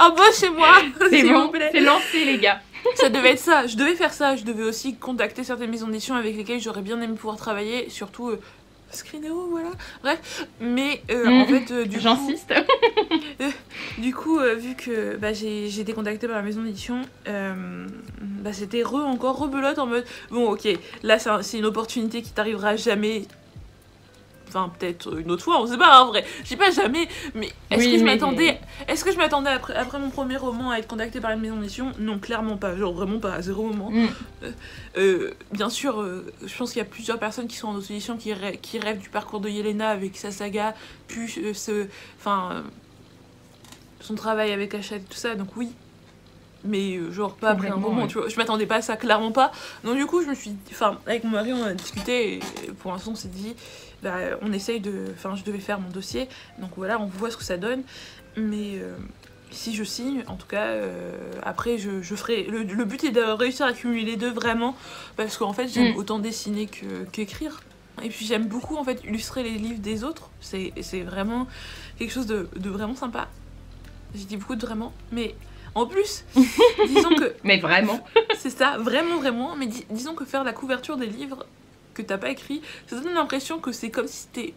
Speaker 2: embauchez-moi.
Speaker 1: C'est bon, c'est lancé les gars.
Speaker 2: Ça devait être ça, je devais faire ça, je devais aussi contacter certaines maisons d'édition avec lesquelles j'aurais bien aimé pouvoir travailler, surtout Screenéo, voilà, bref, mais en fait du coup
Speaker 1: j'insiste.
Speaker 2: Du coup vu que j'ai été contactée par la maison d'édition, c'était encore rebelote en mode bon ok, là c'est une opportunité qui t'arrivera jamais. Enfin, peut-être une autre fois, on sait pas, en vrai. Je dis pas jamais, mais est-ce que je m'attendais après mon premier roman à être contactée par une maison d'édition? Non, clairement pas, genre vraiment pas, à 0 moment. Bien sûr, je pense qu'il y a plusieurs personnes qui sont en auto-édition qui rêvent du parcours de Yelena avec sa saga, puis son travail avec Hachette et tout ça, donc oui. mais genre pas après un moment, tu vois. Je m'attendais pas à ça, clairement pas. Donc du coup, je me suis... Enfin, avec mon mari, on a discuté et pour l'instant, on s'est dit, bah, on essaye de... Enfin, je devais faire mon dossier, donc voilà, on voit ce que ça donne. Mais si je signe, en tout cas, après, je ferai... Le but est de réussir à cumuler les deux, vraiment, parce qu'en fait, j'aime autant dessiner qu'écrire. Et puis j'aime beaucoup, en fait, illustrer les livres des autres. C'est vraiment quelque chose de vraiment sympa. J'ai dit beaucoup de vraiment, mais en plus, disons que...
Speaker 1: Mais vraiment.
Speaker 2: C'est ça, vraiment, vraiment. Mais disons que faire la couverture des livres que t'as pas écrit, ça donne l'impression que c'est comme si c'était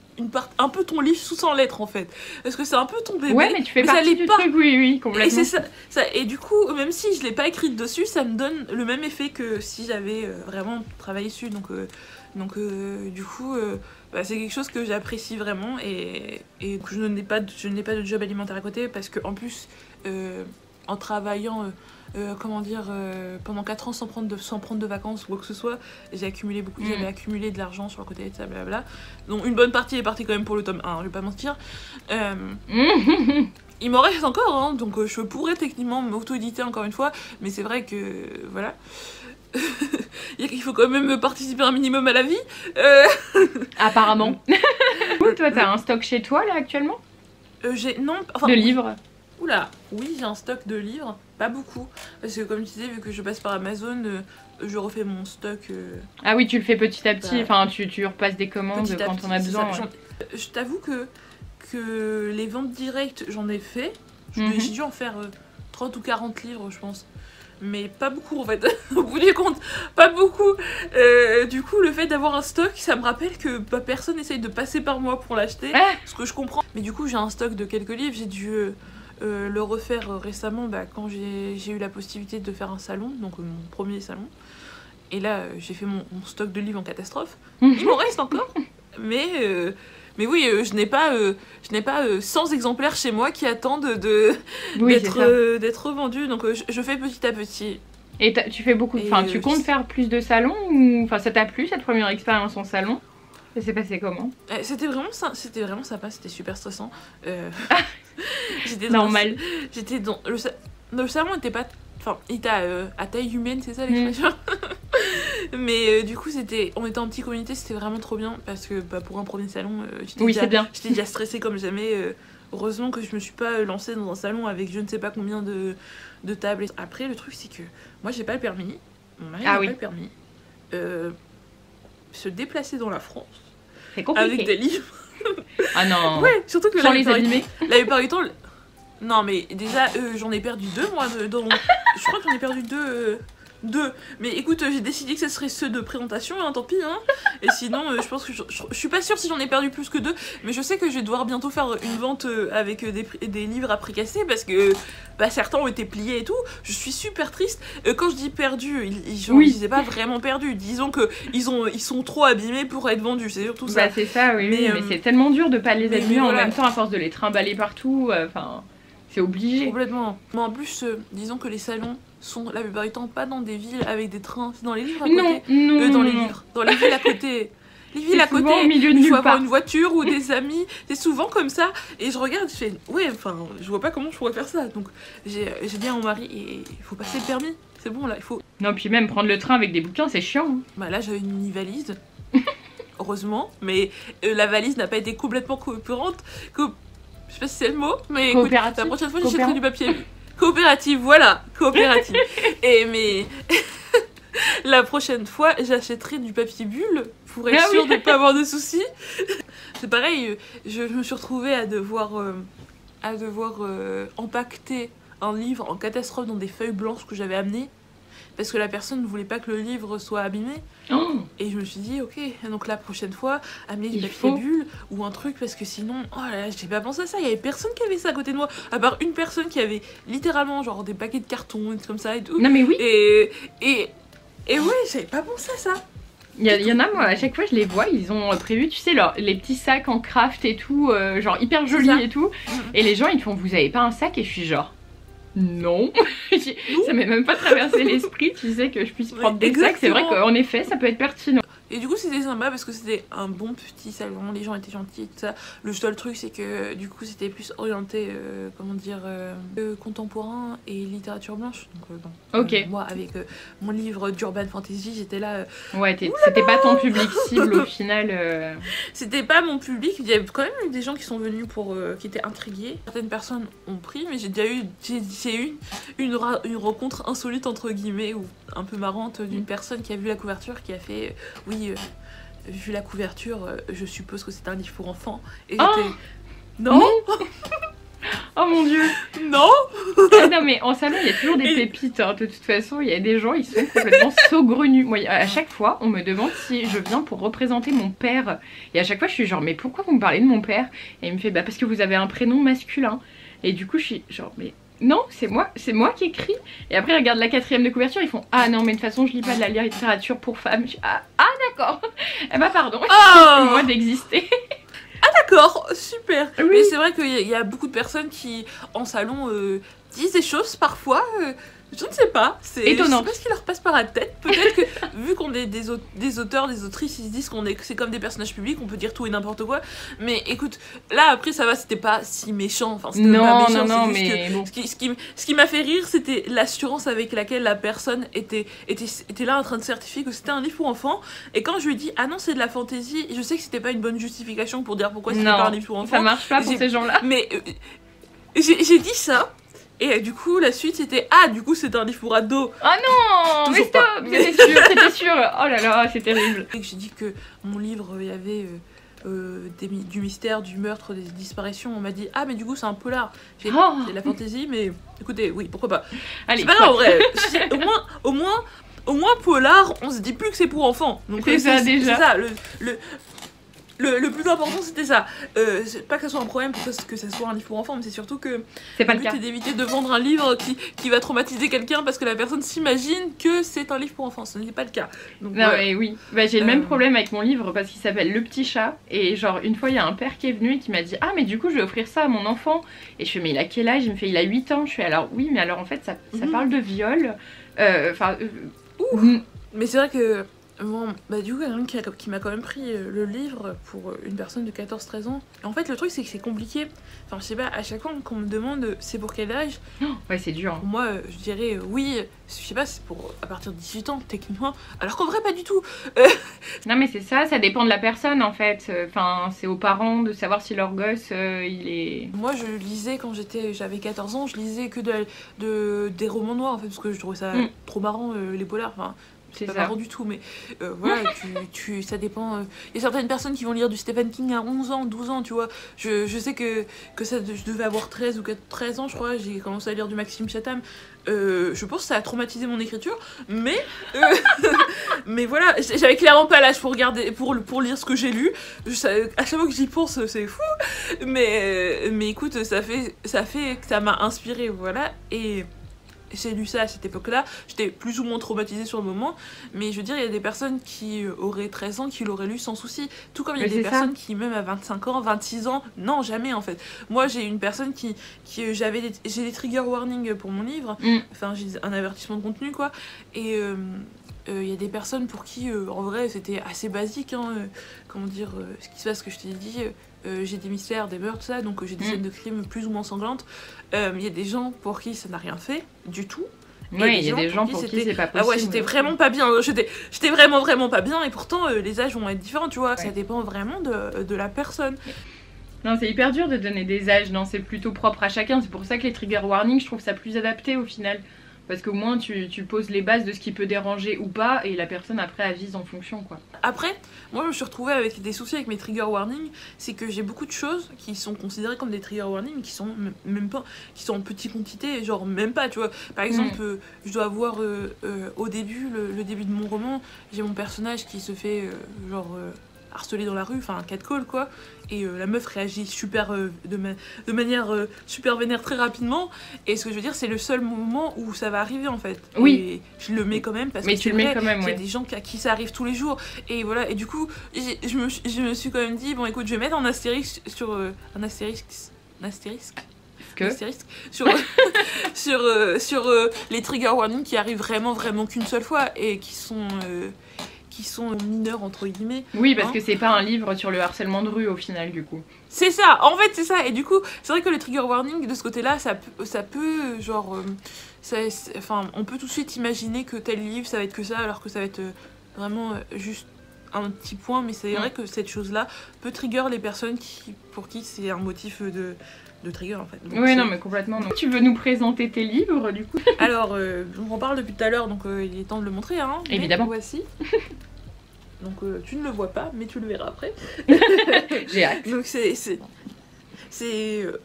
Speaker 2: un peu ton livre sous 100 lettres, en fait. Parce que c'est un peu ton bébé.
Speaker 1: Ouais, mais tu fais partie du truc, oui, complètement.
Speaker 2: Et c'est ça, et du coup, même si je l'ai pas écrite dessus, ça me donne le même effet que si j'avais vraiment travaillé dessus. Donc du coup... Bah, c'est quelque chose que j'apprécie vraiment et que je n'ai pas de job alimentaire à côté parce que en plus en travaillant comment dire pendant 4 ans sans prendre de vacances ou quoi que ce soit, j'ai accumulé beaucoup, j'avais accumulé de l'argent sur le côté de ça, blablabla. Donc une bonne partie est partie quand même pour le tome 1, je vais pas mentir. Il m'en reste encore, hein, donc je pourrais techniquement m'auto-éditer encore une fois, mais c'est vrai que voilà. Il faut quand même participer un minimum à la vie.
Speaker 1: Apparemment. Toi, t'as un stock chez toi là actuellement? De livres?
Speaker 2: Oula, oui, j'ai un stock de livres, pas beaucoup. Parce que comme tu disais, vu que je passe par Amazon, je refais mon stock.
Speaker 1: Ah oui, tu le fais petit à petit, enfin tu repasses des commandes quand on a besoin. Ouais.
Speaker 2: Je t'avoue que les ventes directes, j'en ai fait. J'ai dû en faire 30 ou 40 livres, je pense. Mais pas beaucoup en fait, au bout du compte, pas beaucoup. Du coup, le fait d'avoir un stock, ça me rappelle que personne essaye de passer par moi pour l'acheter, ce que je comprends. Mais du coup, j'ai un stock de quelques livres, j'ai dû le refaire récemment quand j'ai eu la possibilité de faire un salon, donc mon premier salon. Et là, j'ai fait mon stock de livres en catastrophe. Il m'en reste encore, mais oui, je n'ai pas 100 exemplaires chez moi qui attendent d'être vendus, donc je fais petit à petit.
Speaker 1: Et tu fais beaucoup, enfin tu comptes faire plus de salons ou enfin ça t'a plu cette première expérience en salon? Ça s'est passé comment?
Speaker 2: C'était vraiment sympa, c'était super stressant.
Speaker 1: Normal.
Speaker 2: J'étais dans le salon était pas, enfin il était à taille humaine, c'est ça l'expression. Mais du coup on était en petite communauté, c'était vraiment trop bien parce que pour un premier salon j'étais déjà stressée comme jamais. Heureusement que je me suis pas lancée dans un salon avec je ne sais pas combien de tables. Après le truc c'est que moi j'ai pas le permis, mon mari n'a pas le permis. Se déplacer dans la France avec des livres.
Speaker 1: Ah non.
Speaker 2: Ouais, surtout que
Speaker 1: sans les abîmer.
Speaker 2: La plupart du temps non mais déjà j'en ai perdu 2 moi je crois que j'en ai perdu 2. Mais écoute, j'ai décidé que ce serait ceux de présentation, hein, tant pis, hein. Et sinon, je pense que je suis pas sûre si j'en ai perdu plus que 2, mais je sais que je vais devoir bientôt faire une vente avec des livres à prix cassé parce que certains ont été pliés et tout. Je suis super triste. Quand je dis perdu, ils disaient pas vraiment perdu. Disons que ils sont trop abîmés pour être vendus, c'est surtout ça.
Speaker 1: Bah c'est ça, oui, mais c'est tellement dur de pas les abîmer en même temps à force de les trimballer partout. Enfin, c'est obligé.
Speaker 2: Complètement. Mais en plus, disons que les salons sont la plupart du temps pas dans des villes avec des trains, c'est dans les livres à côté.
Speaker 1: Non,
Speaker 2: dans les villes à côté. Les villes à côté,
Speaker 1: au milieu de
Speaker 2: il faut
Speaker 1: nulle
Speaker 2: avoir
Speaker 1: part.
Speaker 2: une voiture ou des amis, c'est souvent comme ça. Et je regarde, je fais, ouais, enfin, je vois pas comment je pourrais faire ça. Donc j'ai dit à mon mari, il faut passer le permis, c'est bon là, il faut.
Speaker 1: Non, puis même prendre le train avec des bouquins, c'est chiant.
Speaker 2: Bah là, j'avais une mini-valise, heureusement, mais la valise n'a pas été complètement coopérante. Je sais pas si c'est le mot, mais écoute, la prochaine fois, j'achèterai du papier. Coopérative, voilà, coopérative. Mais la prochaine fois, j'achèterai du papier bulle pour être sûre de ne pas avoir de soucis. C'est pareil, je me suis retrouvée à devoir empaqueter un livre en catastrophe dans des feuilles blanches que j'avais amenées parce que la personne ne voulait pas que le livre soit abîmé. Et je me suis dit, ok, donc la prochaine fois, amener du papier bulle ou un truc parce que sinon, oh là là, j'ai pas pensé à ça. Il y avait personne qui avait ça à côté de moi, à part une personne qui avait littéralement genre des paquets de carton, comme ça et tout.
Speaker 1: Non mais oui.
Speaker 2: Et ouais, j'avais pas pensé à ça.
Speaker 1: Il y en a, moi, à chaque fois je les vois, ils ont prévu, tu sais, les petits sacs en craft et tout, genre hyper jolis et tout. Et les gens ils te font, vous avez pas un sac? Et je suis genre, non. Ça m'est même pas traversé l'esprit, tu sais, que je puisse prendre des sacs. C'est vrai qu'en effet, ça peut être pertinent.
Speaker 2: Et du coup c'était sympa parce que c'était un bon petit salon, les gens étaient gentils et tout ça. Le seul truc c'est que du coup c'était plus orienté comment dire contemporain et littérature blanche. Donc
Speaker 1: ok.
Speaker 2: Moi avec mon livre d'urban fantasy j'étais là
Speaker 1: ouais c'était pas ton public cible au final.
Speaker 2: C'était pas mon public, il y a quand même eu des gens qui sont venus pour qui étaient intrigués. Certaines personnes ont pris mais j'ai déjà eu une rencontre insolite entre guillemets ou un peu marrante d'une personne qui a vu la couverture qui a fait oui vu la couverture je suppose que c'est un livre pour enfants et j'étais non.
Speaker 1: Oh mon dieu.
Speaker 2: Non.
Speaker 1: Non mais en salon il y a toujours des pépites hein. De toute façon il y a des gens ils sont complètement saugrenus. Moi à chaque fois on me demande si je viens pour représenter mon père et à chaque fois je suis genre mais pourquoi vous me parlez de mon père et il me fait bah parce que vous avez un prénom masculin et du coup je suis genre mais non c'est moi qui écris et après ils regardent la 4e de couverture ils font ah non mais de toute façon je lis pas de la littérature pour femmes. Je dis, ah d'accord. Eh bah pardon. Excusez-moi d'exister.
Speaker 2: D'accord, super.
Speaker 1: Oui.
Speaker 2: Mais c'est vrai qu'il y a beaucoup de personnes qui, en salon, disent des choses parfois, je ne sais pas. C'est étonnant. Je sais pas ce qui leur passe par la tête. Peut-être que, vu qu'on est des auteurs, des autrices, ils se disent que c'est comme des personnages publics, on peut dire tout et n'importe quoi. Mais écoute, là après ça va, c'était pas si méchant. Enfin, c'était pas méchant,
Speaker 1: non,
Speaker 2: c'est juste
Speaker 1: mais
Speaker 2: que
Speaker 1: bon.
Speaker 2: Ce qui m'a fait rire, c'était l'assurance avec laquelle la personne était là en train de certifier que c'était un livre pour enfants. Et quand je lui ai dit, ah non, c'est de la fantaisie, je sais que c'était pas une bonne justification pour dire pourquoi c'était pas un livre pour enfants.
Speaker 1: Ça marche pas pour ces gens-là.
Speaker 2: Mais j'ai dit ça. Et du coup, la suite c'était ah, du coup, c'est un livre pour ados.
Speaker 1: Ah non, toujours mais stop, c'était sûr. Oh là là, c'est terrible.
Speaker 2: Et j'ai dit que mon livre, il y avait du mystère, du meurtre, des disparitions. On m'a dit ah, mais du coup, c'est un polar. C'est de la fantaisie, mais écoutez, oui, pourquoi pas.
Speaker 1: Allez,
Speaker 2: c'est pas grave, en vrai. Au moins, polar, on se dit plus que c'est pour enfants. Donc
Speaker 1: c'est ça déjà.
Speaker 2: C'est ça, le plus important c'était ça. C'est pas que ça soit un problème pour que ça soit un livre pour enfants, mais c'est surtout que
Speaker 1: c'est pas
Speaker 2: le but est d'éviter de vendre un livre qui va traumatiser quelqu'un parce que la personne s'imagine que c'est un livre pour enfants. Ce n'est pas le cas. Donc,
Speaker 1: non, mais oui, bah, j'ai le même problème avec mon livre parce qu'il s'appelle Le Petit Chat. Et genre, une fois, il y a un père qui est venu et qui m'a dit ah, mais du coup, je vais offrir ça à mon enfant. Et je fais mais il a quel âge? Il me fait il a 8 ans. Je fais alors oui, mais alors en fait, ça parle de viol.
Speaker 2: Mais c'est vrai que. Bon, bah du coup, quelqu'un qui m'a quand même pris le livre pour une personne de 14-13 ans. Et en fait, le truc, c'est que c'est compliqué. Enfin, je sais pas, à chaque fois qu'on me demande c'est pour quel âge.
Speaker 1: Ouais, c'est dur.
Speaker 2: Pour moi, je dirais oui, je sais pas, c'est pour à partir de 18 ans, techniquement. Alors qu'en vrai, pas du tout.
Speaker 1: Non, mais c'est ça dépend de la personne en fait. Enfin, c'est aux parents de savoir si leur gosse il est.
Speaker 2: Moi, je lisais quand j'avais 14 ans, je lisais que des romans noirs en fait, parce que je trouvais ça trop marrant, les polars. Enfin, c'est pas marrant du tout, mais voilà, ça dépend. Il y a certaines personnes qui vont lire du Stephen King à 11 ans, 12 ans, tu vois. Je sais que je devais avoir 13 ou 13 ans, je crois, j'ai commencé à lire du Maxime Chatham. Je pense que ça a traumatisé mon écriture, mais mais voilà, j'avais clairement pas l'âge pour lire ce que j'ai lu. À chaque fois que j'y pense, c'est fou. Mais écoute, ça fait que ça m'a inspiré, voilà. Et j'ai lu ça à cette époque-là, j'étais plus ou moins traumatisée sur le moment, mais je veux dire, il y a des personnes qui auraient 13 ans qui l'auraient lu sans souci, tout comme il y a des personnes qui, même à 25 ans, 26 ans, non, jamais en fait. Moi, j'ai une personne j'ai des trigger warnings pour mon livre, enfin, j'ai un avertissement de contenu, quoi, et il y a des personnes pour qui, en vrai, c'était assez basique, hein, comment dire, ce qui se passe, que je t'ai dit, j'ai des mystères, des meurtres, tout ça, donc j'ai des scènes de crime plus ou moins sanglantes. Il y a des gens pour qui ça n'a rien fait du tout.
Speaker 1: Oui, il y a des gens pour qui c'est pas possible.
Speaker 2: Ah ouais, j'étais vraiment pas bien, j'étais vraiment pas bien, et pourtant les âges vont être différents, tu vois, ça dépend vraiment de la personne.
Speaker 1: Non, c'est hyper dur de donner des âges, non, c'est plutôt propre à chacun, c'est pour ça que les trigger warnings, je trouve ça plus adapté au final. Parce qu'au moins tu poses les bases de ce qui peut déranger ou pas et la personne après avise en fonction, quoi.
Speaker 2: Après, moi je me suis retrouvée avec des soucis avec mes trigger warnings, c'est que j'ai beaucoup de choses qui sont considérées comme des trigger warnings qui sont même pas, qui sont en petite quantité, genre même pas, tu vois. Par exemple, je dois avoir au début, le début de mon roman, j'ai mon personnage qui se fait harcelé dans la rue, enfin un catcall quoi, et la meuf réagit super de manière super vénère très rapidement, et ce que je veux dire c'est le seul moment où ça va arriver en fait.
Speaker 1: Oui.
Speaker 2: Et je le mets quand même parce
Speaker 1: mais
Speaker 2: que
Speaker 1: tu le mets quand même,
Speaker 2: il y a des gens à qui ça arrive tous les jours, et voilà, et du coup je me suis quand même dit bon écoute, je vais mettre un astérisque sur un astérisque sur les trigger warnings qui arrivent vraiment qu'une seule fois et qui qui sont mineurs entre guillemets.
Speaker 1: Oui, parce que c'est pas un livre sur le harcèlement de rue au final du coup.
Speaker 2: C'est ça, en fait c'est ça. Et du coup c'est vrai que le trigger warning de ce côté-là, ça peut genre, enfin on peut tout de suite imaginer que tel livre ça va être que ça, alors que ça va être vraiment juste un petit point. Mais c'est vrai que cette chose-là peut trigger les personnes pour qui c'est un motif de trigger en fait. Donc,
Speaker 1: oui, non mais complètement. Donc, tu veux nous présenter tes livres du coup?
Speaker 2: Alors, on en parle depuis tout à l'heure, donc il est temps de le montrer, hein.
Speaker 1: Évidemment.
Speaker 2: Voici. Donc tu ne le vois pas, mais tu le verras après.
Speaker 1: J'ai hâte.
Speaker 2: Donc c'est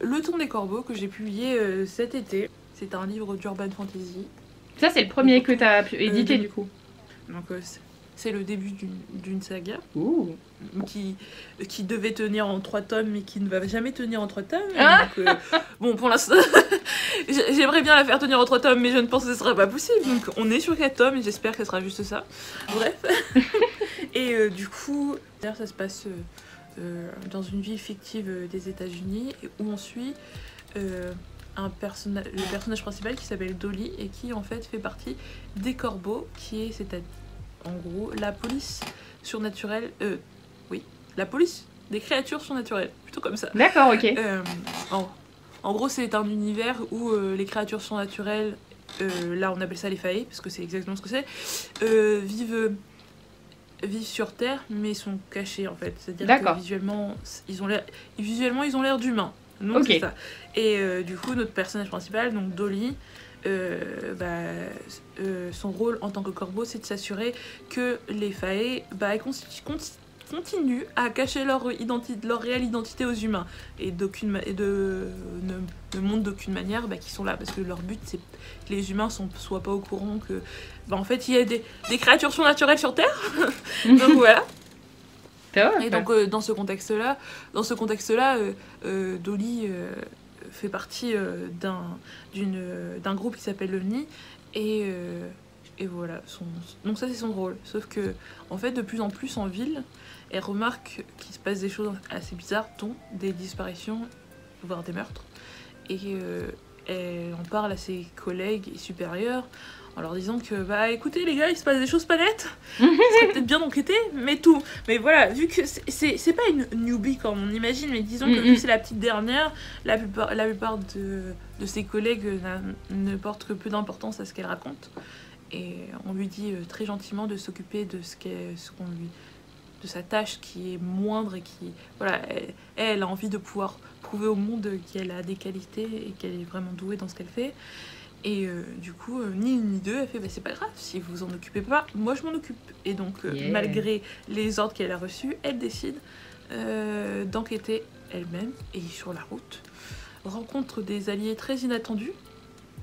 Speaker 2: Le Tour des Corbeaux que j'ai publié cet été. C'est un livre d'urban fantasy.
Speaker 1: Ça c'est le premier que tu as édité du coup.
Speaker 2: Donc c'est le début d'une saga.
Speaker 1: Ouh.
Speaker 2: Qui devait tenir en 3 tomes mais qui ne va jamais tenir en 3 tomes.
Speaker 1: Ah
Speaker 2: Donc, bon, pour l'instant, j'aimerais bien la faire tenir en 3 tomes mais je ne pense que ce sera pas possible. Donc on est sur 4 tomes et j'espère que ce sera juste ça. Bref. Et du coup, ça se passe dans une ville fictive des États-Unis où on suit le personnage principal qui s'appelle Dolly et qui en fait fait partie des corbeaux, qui est en gros la police surnaturelle. La police des créatures surnaturelles, plutôt comme ça.
Speaker 1: D'accord, ok.
Speaker 2: En gros, c'est un univers où les créatures surnaturelles, là on appelle ça les faées, parce que c'est exactement ce que c'est, vivent sur Terre, mais sont cachés en fait. C'est-à-dire que visuellement, ils ont l'air d'humains. Donc okay. C'est ça. Et du coup, notre personnage principal, donc Dolly, son rôle en tant que corbeau, c'est de s'assurer que les faées continuent à cacher leur réelle identité aux humains et ne montrent d'aucune manière qu'ils sont là, parce que leur but c'est que les humains soient pas au courant que en fait il y a des créatures surnaturelles sur Terre. Donc voilà. Et donc dans ce contexte là Dolly fait partie d'un groupe qui s'appelle le Nid et voilà, donc ça c'est son rôle. Sauf que en fait de plus en plus en ville, elle remarque qu'il se passe des choses assez bizarres, dont des disparitions, voire des meurtres. Et elle en parle à ses collègues et supérieurs en leur disant que écoutez les gars, il se passe des choses pas nettes, ce serait peut-être bien d'enquêter, mais voilà, vu que c'est pas une newbie comme on imagine, mais disons que vu que c'est la petite dernière, la plupart de ses collègues ne portent que peu d'importance à ce qu'elle raconte. Et on lui dit très gentiment de s'occuper de de sa tâche qui est moindre et qui, voilà, elle a envie de pouvoir prouver au monde qu'elle a des qualités et qu'elle est vraiment douée dans ce qu'elle fait. Et du coup, ni une ni deux, elle fait c'est pas grave, si vous en occupez pas, moi je m'en occupe. Et donc, malgré les ordres qu'elle a reçus, elle décide d'enquêter elle-même. Et sur la route, rencontre des alliés très inattendus.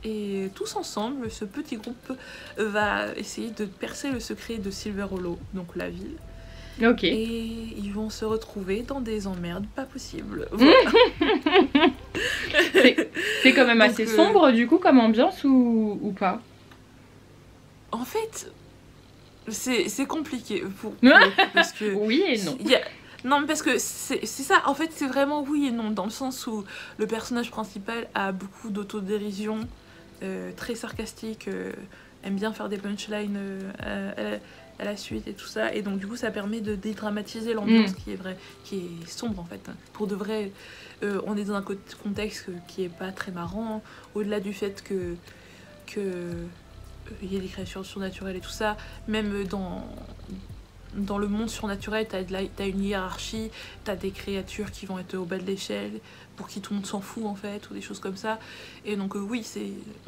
Speaker 2: Et tous ensemble, ce petit groupe va essayer de percer le secret de Silver Hollow, donc la ville.
Speaker 1: Ok.
Speaker 2: Et ils vont se retrouver dans des emmerdes pas possibles. Voilà.
Speaker 1: C'est quand même donc, assez sombre du coup comme ambiance ou pas?
Speaker 2: En fait, c'est compliqué parce que
Speaker 1: oui et non.
Speaker 2: Non, mais parce que c'est ça, en fait c'est vraiment oui et non, dans le sens où le personnage principal a beaucoup d'autodérision, très sarcastique, aime bien faire des punchlines à la suite et tout ça, et donc du coup ça permet de dédramatiser l'ambiance qui est sombre en fait. Pour de vrai, on est dans un contexte qui est pas très marrant, au-delà du fait que il y a des créatures surnaturelles et tout ça, même dans le monde surnaturel, t'as une hiérarchie, t'as des créatures qui vont être au bas de l'échelle, pour qui tout le monde s'en fout en fait, ou des choses comme ça. Et donc oui,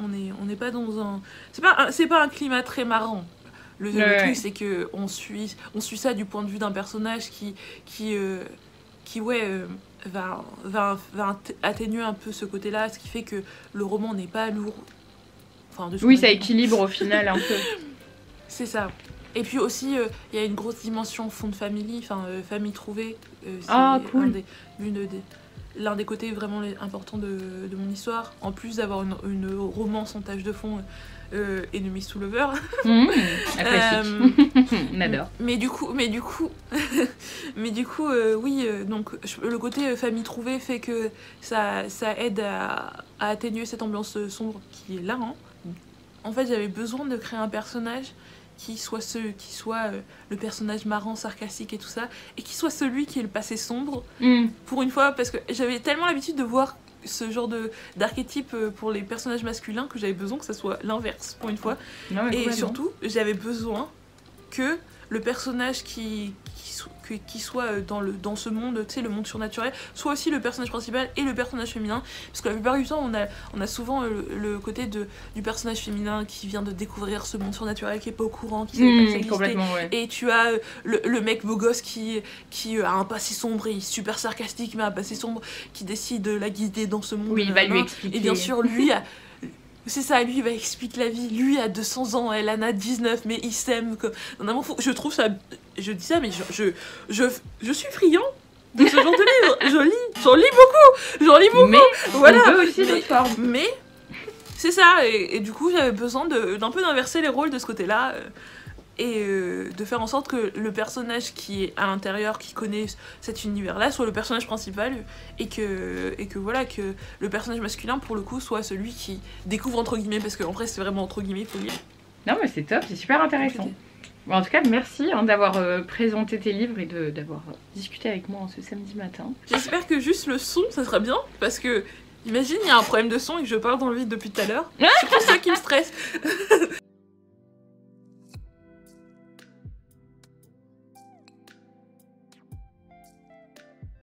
Speaker 2: on n'est pas dans un... C'est pas un climat très marrant. Le truc c'est que on suit ça du point de vue d'un personnage qui va atténuer un peu ce côté-là, ce qui fait que le roman n'est pas lourd. Enfin,
Speaker 1: oui, ça équilibre au final un peu.
Speaker 2: C'est ça. Et puis aussi, il y a une grosse dimension fond de famille, famille trouvée. C'est
Speaker 1: cool.
Speaker 2: L'un des côtés vraiment importants de mon histoire. En plus d'avoir une romance en tâche de fond, Enemies to Lover.
Speaker 1: On adore.
Speaker 2: Mais du coup, oui, donc le côté famille trouvée fait que ça aide à atténuer cette ambiance sombre qui est là. Hein. En fait, j'avais besoin de créer un personnage qui soit le personnage marrant, sarcastique et tout ça, et qui soit celui qui est le passé sombre, pour une fois, parce que j'avais tellement l'habitude de voir ce genre d'archétype pour les personnages masculins que j'avais besoin que ça soit l'inverse, pour une fois.
Speaker 1: Non,
Speaker 2: et surtout, j'avais besoin que le personnage qui soit dans ce monde, tu sais, le monde surnaturel, soit aussi le personnage principal et le personnage féminin, parce que la plupart du temps on a souvent le côté du personnage féminin qui vient de découvrir ce monde surnaturel, qui est pas au courant, qui sait pas que ça existait,
Speaker 1: ouais.
Speaker 2: et tu as le mec beau gosse qui a un passé sombre, et super sarcastique, mais un passé sombre, qui décide de la guider dans ce monde.
Speaker 1: Oui, il va lui expliquer.
Speaker 2: Et bien sûr, lui c'est ça, lui il va expliquer la vie, lui a 200 ans, elle en a 19, mais il s'aime comme un amour fou. Je trouve ça, je dis ça, mais je suis friand de ce genre de livre, j'en lis beaucoup,
Speaker 1: mais
Speaker 2: voilà.
Speaker 1: On peut aussi d'autres formes.
Speaker 2: Mais c'est ça, et du coup j'avais besoin d'un peu d'inverser les rôles de ce côté-là, et de faire en sorte que le personnage qui est à l'intérieur, qui connaît cet univers-là, soit le personnage principal, et que voilà, que le personnage masculin, pour le coup, soit celui qui découvre, entre guillemets, parce qu'en vrai c'est vraiment entre guillemets, faut lire.
Speaker 1: Non mais c'est top, c'est super intéressant. Bon, en tout cas, merci d'avoir présenté tes livres et d'avoir discuté avec moi ce samedi matin.
Speaker 2: J'espère que juste le son, ça sera bien, parce que imagine, il y a un problème de son et que je parle dans le vide depuis tout à l'heure. C'est pour ça qui me stresse.